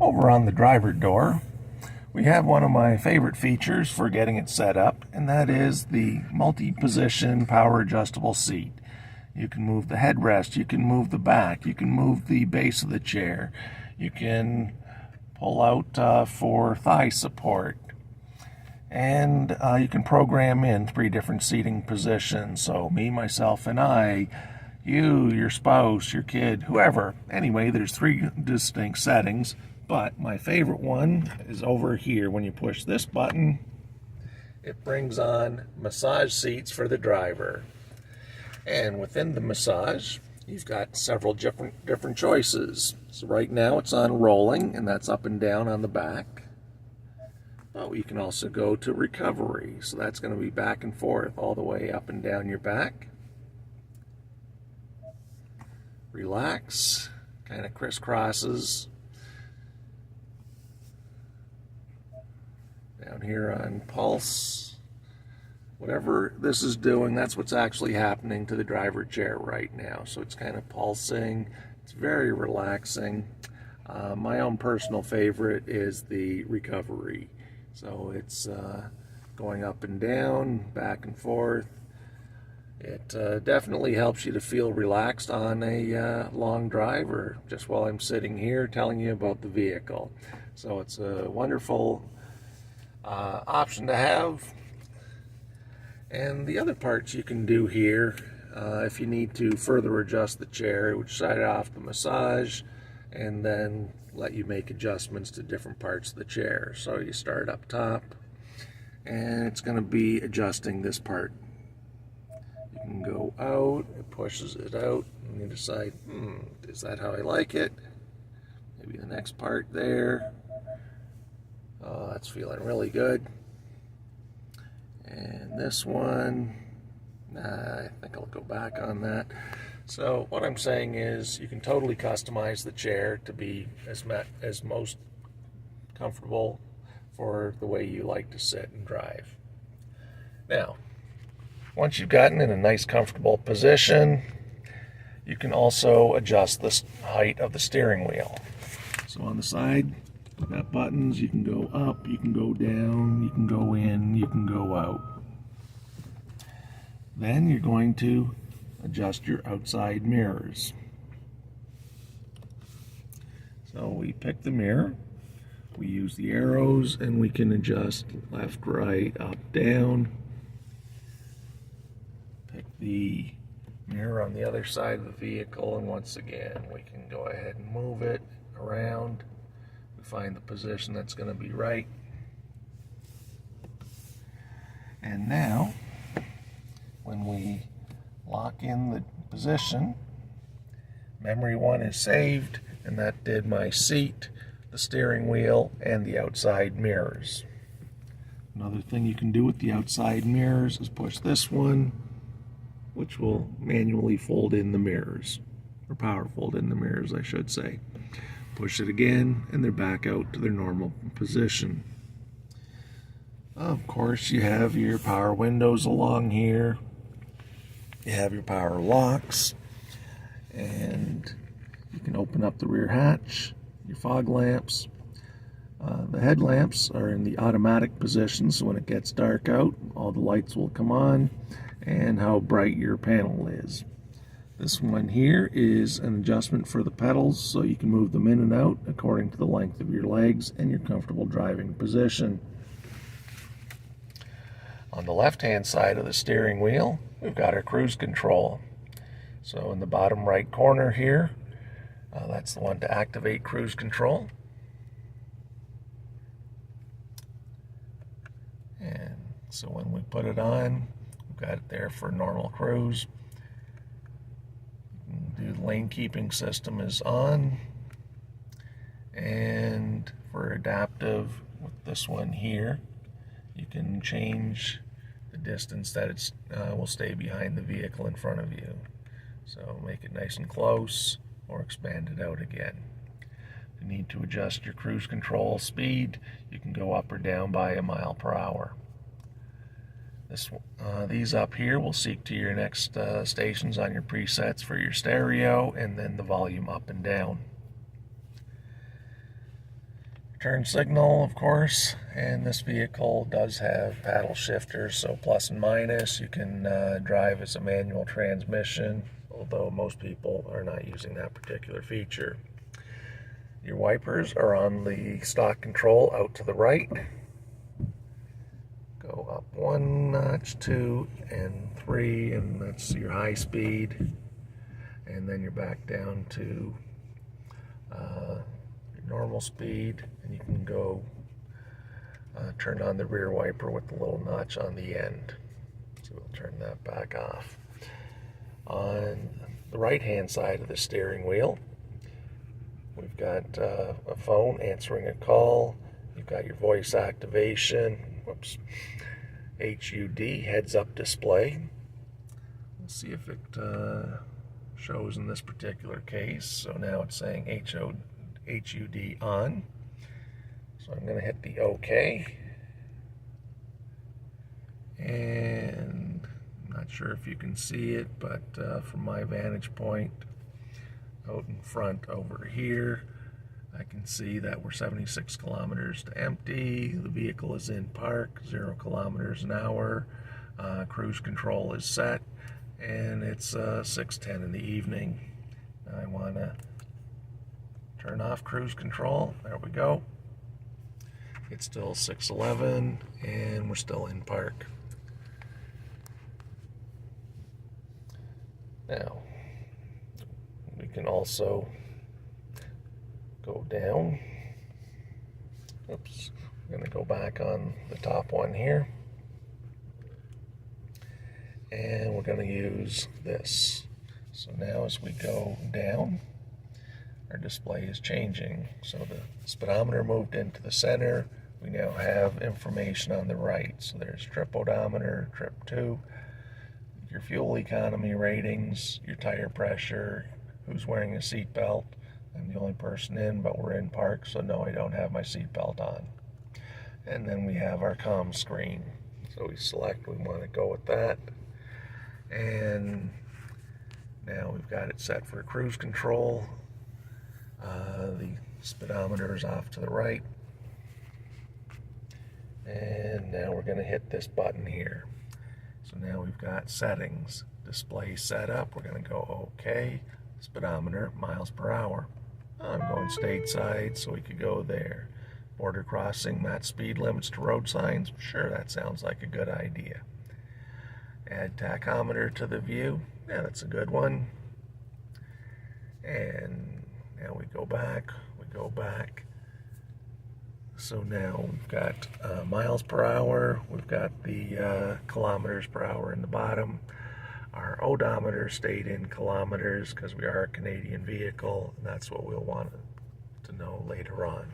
Over on the driver door, we have one of my favorite features for getting it set up, and that is the multi-position power adjustable seat. You can move the headrest, you can move the back, you can move the base of the chair, you can pull out for thigh support, and you can program in 3 different seating positions. So me, myself, and I, you, your spouse, your kid, whoever. Anyway, there's 3 distinct settings, but my favorite one is over here. When you push this button, it brings on massage seats for the driver. And within the massage, you've got several different choices. So right now it's on rolling, and that's up and down on the back. But you can also go to recovery. So that's going to be back and forth all the way up and down your back. Relax, kind of crisscrosses. Down here on pulse. Whatever this is doing, that's what's actually happening to the driver chair right now. So it's kind of pulsing. It's very relaxing. My own personal favorite is the recovery. So it's going up and down, back and forth. It definitely helps you to feel relaxed on a long drive, or just while I'm sitting here telling you about the vehicle. So it's a wonderful option to have. And the other parts you can do here, if you need to further adjust the chair, which side off the massage, and then let you make adjustments to different parts of the chair. So you start up top, and it's going to be adjusting this part. You can go out, it pushes it out, and you decide, is that how I like it? Maybe the next part there. Oh, that's feeling really good. And this one, I think I'll go back on that. So what I'm saying is you can totally customize the chair to be as most comfortable for the way you like to sit and drive. Now, once you've gotten in a nice comfortable position, you can also adjust the height of the steering wheel. So on the side, we've got buttons. You can go up, you can go down, you can go in, you can go out. Then you're going to adjust your outside mirrors. So we pick the mirror, we use the arrows, and we can adjust left, right, up, down. Pick the mirror on the other side of the vehicle, and once again we can go ahead and move it around. Find the position that's going to be right. And now, when we lock in the position, memory 1 is saved, and that did my seat, the steering wheel, and the outside mirrors. Another thing you can do with the outside mirrors is push this one, which will manually fold in the mirrors, or power fold in the mirrors, I should say. Push it again, and they're back out to their normal position. Of course, you have your power windows along here. You have your power locks, and you can open up the rear hatch, your fog lamps. The headlamps are in the automatic position, so when it gets dark out, all the lights will come on, and how bright your panel is. This one here is an adjustment for the pedals, so you can move them in and out according to the length of your legs and your comfortable driving position. On the left-hand side of the steering wheel, we've got our cruise control. So in the bottom right corner here, that's the one to activate cruise control. And so when we put it on, we've got it there for normal cruise. The lane keeping system is on, and for adaptive with this one here, you can change the distance that it will stay behind the vehicle in front of you. So make it nice and close, or expand it out again. If you need to adjust your cruise control speed, you can go up or down by 1 mile per hour. These up here will seek to your next stations on your presets for your stereo, and then the volume up and down. turn signal, of course, and this vehicle does have paddle shifters, so plus and minus. You can drive as a manual transmission, although most people are not using that particular feature. Your wipers are on the stock control out to the right. Go up 1 notch, 2, and 3, and that's your high speed. And then you're back down to your normal speed, and you can go turn on the rear wiper with the little notch on the end. So we'll turn that back off. On the right hand side of the steering wheel, we've got a phone answering a call. You've got your voice activation. Whoops. HUD, heads up display. Let's see if it shows in this particular case. So now it's saying HUD on. So I'm going to hit the OK. And I'm not sure if you can see it, but from my vantage point out in front over here, I can see that we're 76 kilometers to empty. The vehicle is in park, 0 kilometers an hour. Cruise control is set, and it's 6:10 in the evening. Now I want to turn off cruise control. There we go. It's still 6:11, and we're still in park. Now, we can also go down. Oops, I'm going to go back on the top one here. And we're going to use this. So now as we go down, our display is changing. So the speedometer moved into the center. We now have information on the right. So there's trip odometer, trip 2, your fuel economy ratings, your tire pressure, who's wearing a seatbelt. I'm the only person in, but we're in park, so no, I don't have my seatbelt on. And then we have our comm screen. So we select, we want to go with that. And now we've got it set for cruise control. The speedometer is off to the right. And now we're going to hit this button here. So now we've got settings, display setup. We're going to go OK. Speedometer, miles per hour. I'm going stateside, so we could go there. Border crossing, match speed limits to road signs. Sure, that sounds like a good idea. Add tachometer to the view. Yeah, that's a good one. And now we go back. So now we've got miles per hour. We've got the kilometers per hour in the bottom. Our odometer stayed in kilometers because we are a Canadian vehicle, and that's what we'll want to know later on.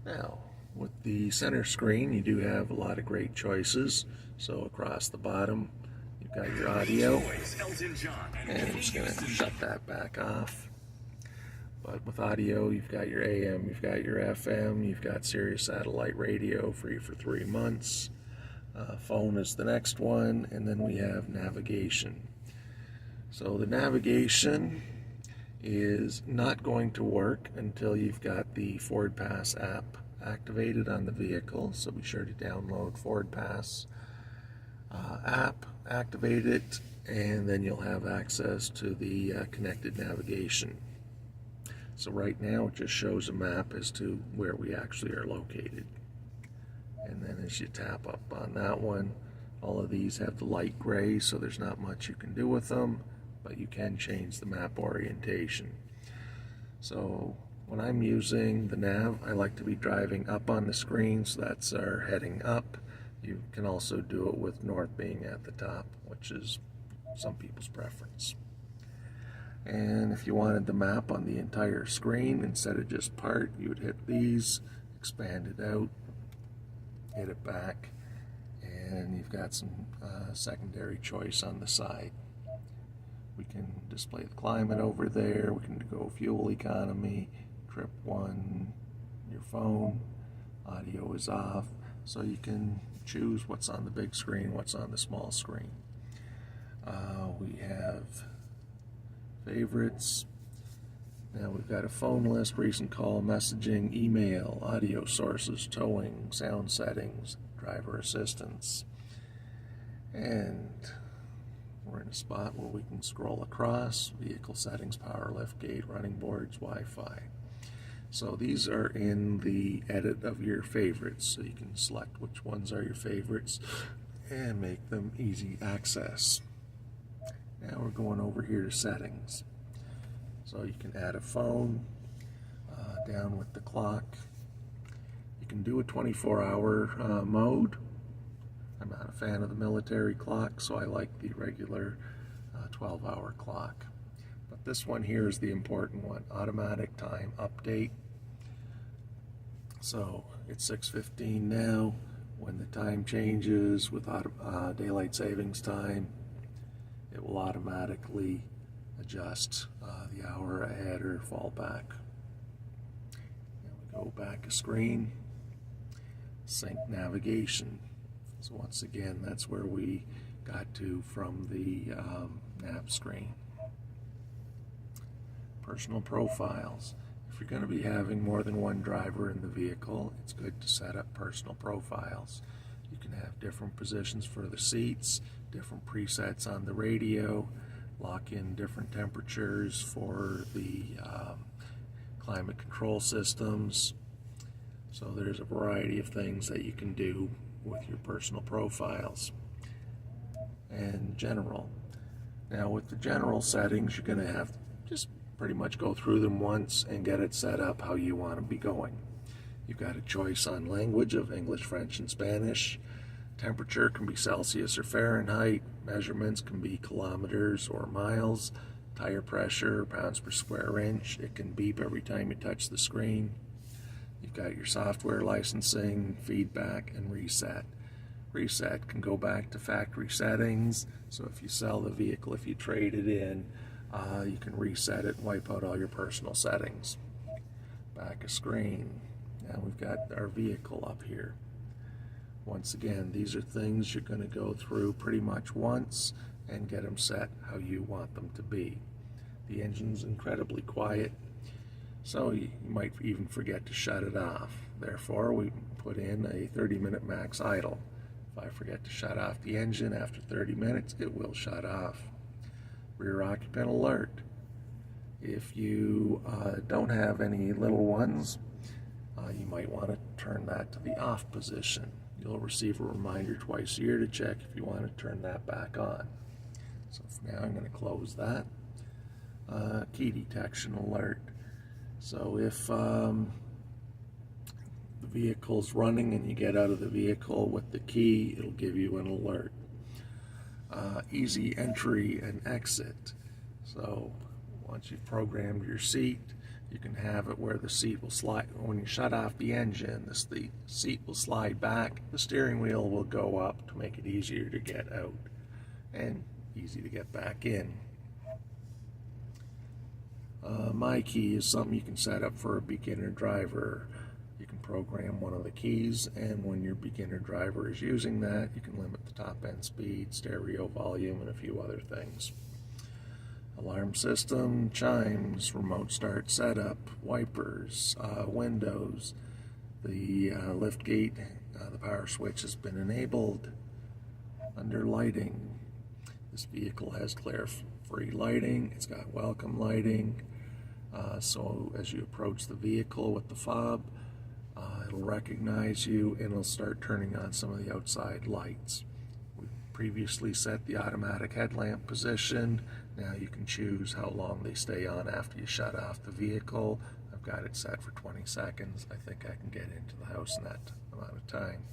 Now, with the center screen, you do have a lot of great choices. So across the bottom, you've got your audio, and I'm just going to shut that back off. But with audio, you've got your AM, you've got your FM, you've got Sirius satellite radio, free for 3 months. Phone is the next one, and then we have navigation. So the navigation is not going to work until you've got the Ford Pass app activated on the vehicle, so be sure to download Ford Pass app, activate it, and then you'll have access to the connected navigation. So right now it just shows a map as to where we actually are located. And then as you tap up on that one, all of these have the light gray, so there's not much you can do with them, but you can change the map orientation. So when I'm using the nav, I like to be driving up on the screen, so that's our heading up. You can also do it with north being at the top, which is some people's preference. And if you wanted the map on the entire screen instead of just part, you would hit these, expand it out, hit it back, and you've got some secondary choice on the side. We can display the climate over there, we can go fuel economy, trip 1, your phone, audio is off, so you can choose what's on the big screen, what's on the small screen. We have favorites, Now we've got a phone list, recent call, messaging, email, audio sources, towing, sound settings, driver assistance. And we're in a spot where we can scroll across, vehicle settings, power lift gate, running boards, Wi-Fi. So these are in the edit of your favorites, so you can select which ones are your favorites and make them easy access. Now we're going over here to settings. So you can add a phone down with the clock. You can do a 24-hour mode. I'm not a fan of the military clock, so I like the regular 12-hour clock. But this one here is the important one, automatic time update. So it's 6:15 now. When the time changes with daylight savings time, it will automatically adjust the hour ahead or fall back. And we go back a screen, sync navigation. So once again, that's where we got to from the nav screen. Personal profiles. If you're going to be having more than one driver in the vehicle, it's good to set up personal profiles. You can have different positions for the seats, different presets on the radio, lock in different temperatures for the climate control systems. So there's a variety of things that you can do with your personal profiles. And general. Now with the general settings, you're going to have to just pretty much go through them once and get it set up how you want to be going. You've got a choice on language of English, French, and Spanish. Temperature can be Celsius or Fahrenheit. Measurements can be kilometers or miles. Tire pressure, pounds per square inch. It can beep every time you touch the screen. You've got your software licensing, feedback, and reset. Reset can go back to factory settings. So if you sell the vehicle, if you trade it in, you can reset it and wipe out all your personal settings. Back a screen. Now we've got our vehicle up here. Once again, these are things you're going to go through pretty much once and get them set how you want them to be. The engine's incredibly quiet, so you might even forget to shut it off. Therefore, we put in a 30-minute max idle. If I forget to shut off the engine after 30 minutes, it will shut off. Rear occupant alert. If you don't have any little ones, you might want to turn that to the off position. You'll receive a reminder twice a year to check if you want to turn that back on. So for now, I'm going to close that. Key detection alert. So if the vehicle's running and you get out of the vehicle with the key, it'll give you an alert. Easy entry and exit. So once you've programmed your seat, you can have it where the seat will slide. When you shut off the engine, the seat will slide back, the steering wheel will go up to make it easier to get out and easy to get back in. My key is something you can set up for a beginner driver. You can program one of the keys, and when your beginner driver is using that, you can limit the top end speed, stereo volume, and a few other things. Alarm system, chimes, remote start setup, wipers, windows, the lift gate, the power switch has been enabled. Under lighting, this vehicle has glare-free lighting, it's got welcome lighting, so as you approach the vehicle with the fob, it'll recognize you and it'll start turning on some of the outside lights. We previously set the automatic headlamp position. Now you can choose how long they stay on after you shut off the vehicle. I've got it set for 20 seconds. I think I can get into the house in that amount of time.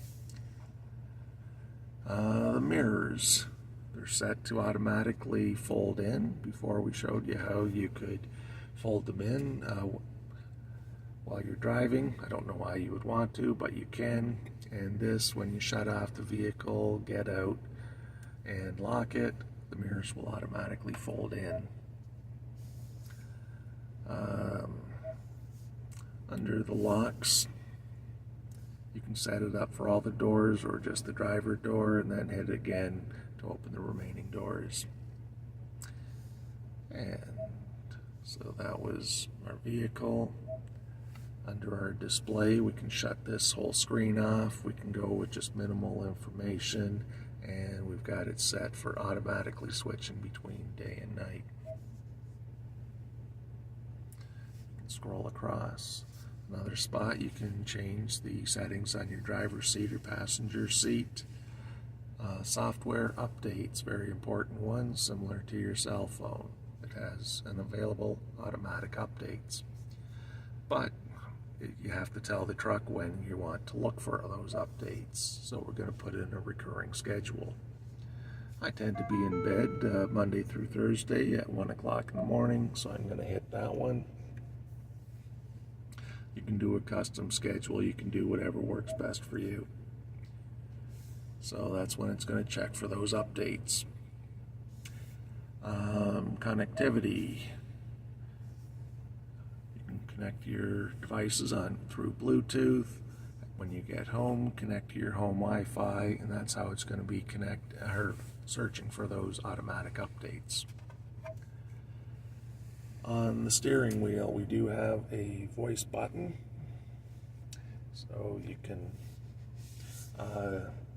The mirrors, they're set to automatically fold in. Before we showed you how you could fold them in while you're driving. I don't know why you would want to, but you can. And this, when you shut off the vehicle, get out and lock it, the mirrors will automatically fold in. Under the locks, you can set it up for all the doors or just the driver door, and then hit again to open the remaining doors. And So that was our vehicle. Under our display, we can shut this whole screen off. We can go with just minimal information, and we've got it set for automatically switching between day and night. You can scroll across. Another spot, you can change the settings on your driver's seat or passenger seat. Software updates, very important one, similar to your cell phone. It has an available automatic updates. But you have to tell the truck when you want to look for those updates. So we're going to put in a recurring schedule. I tend to be in bed Monday through Thursday at 1 o'clock in the morning, so I'm going to hit that one. You can do a custom schedule. You can do whatever works best for you. So that's when it's going to check for those updates. Connectivity. You can connect your devices on through Bluetooth. When you get home, connect to your home Wi-Fi, and that's how it's going to be searching for those automatic updates. On the steering wheel, we do have a voice button, so you can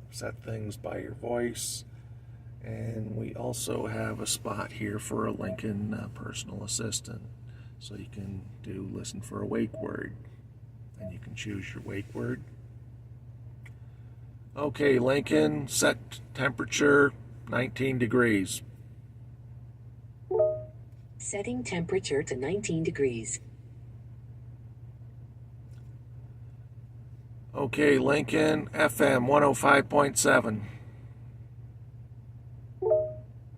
set things by your voice. And we also have a spot here for a Lincoln personal assistant, so you can listen for a wake word, and you can choose your wake word. Okay, Lincoln, set temperature 19 degrees. Setting temperature to 19 degrees. Okay, Lincoln, FM 105.7.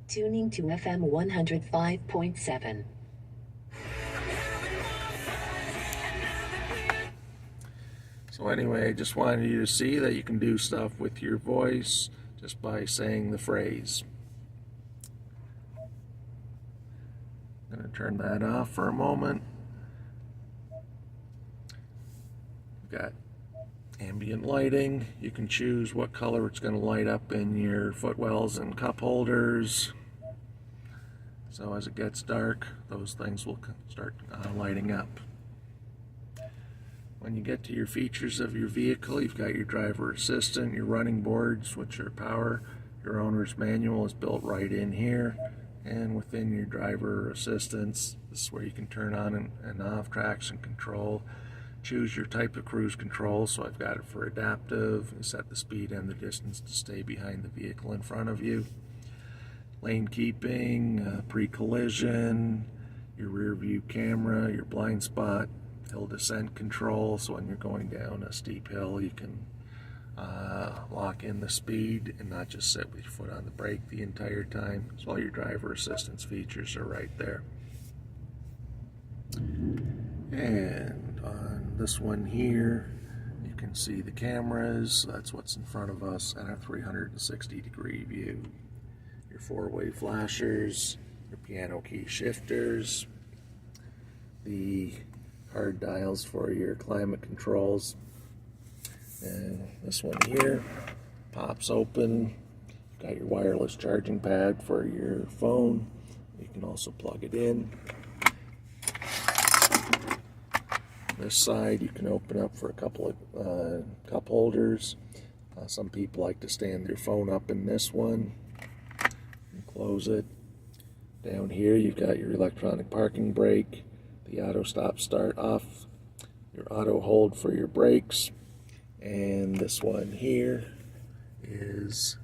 Tuning to FM 105.7. So anyway, I just wanted you to see that you can do stuff with your voice just by saying the phrase. I'm going to turn that off for a moment. We've got ambient lighting. You can choose what color it's going to light up in your footwells and cup holders. So as it gets dark, those things will start lighting up. When you get to your features of your vehicle, you've got your driver assistant, your running boards, which are power. Your owner's manual is built right in here. And within your driver assistance, this is where you can turn on and off traction control. Choose your type of cruise control. So I've got it for adaptive. You set the speed and the distance to stay behind the vehicle in front of you. Lane keeping, pre-collision, your rear view camera, your blind spot, hill descent control. So when you're going down a steep hill, you can lock in the speed and not just sit with your foot on the brake the entire time. So all your driver assistance features are right there. And on this one here, you can see the cameras. That's what's in front of us and our 360-degree view. Your four-way flashers, your piano key shifters, the hard dials for your climate controls. And this one here pops open. You've got your wireless charging pad for your phone. You can also plug it in. This side you can open up for a couple of cup holders. Some people like to stand their phone up in this one and close it. Down here you've got your electronic parking brake, the auto stop start off, your auto hold for your brakes, and this one here is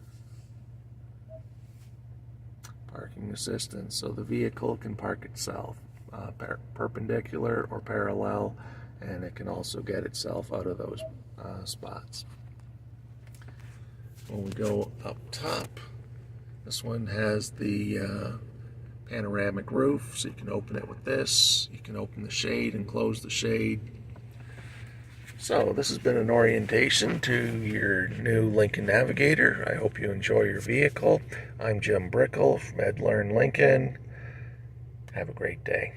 parking assistance. So the vehicle can park itself perpendicular or parallel, and it can also get itself out of those spots. When we go up top, this one has the panoramic roof, so you can open it with this. You can open the shade and close the shade. So this has been an orientation to your new Lincoln Navigator. I hope you enjoy your vehicle. I'm Jim Brickell from Ed Learn Lincoln. Have a great day.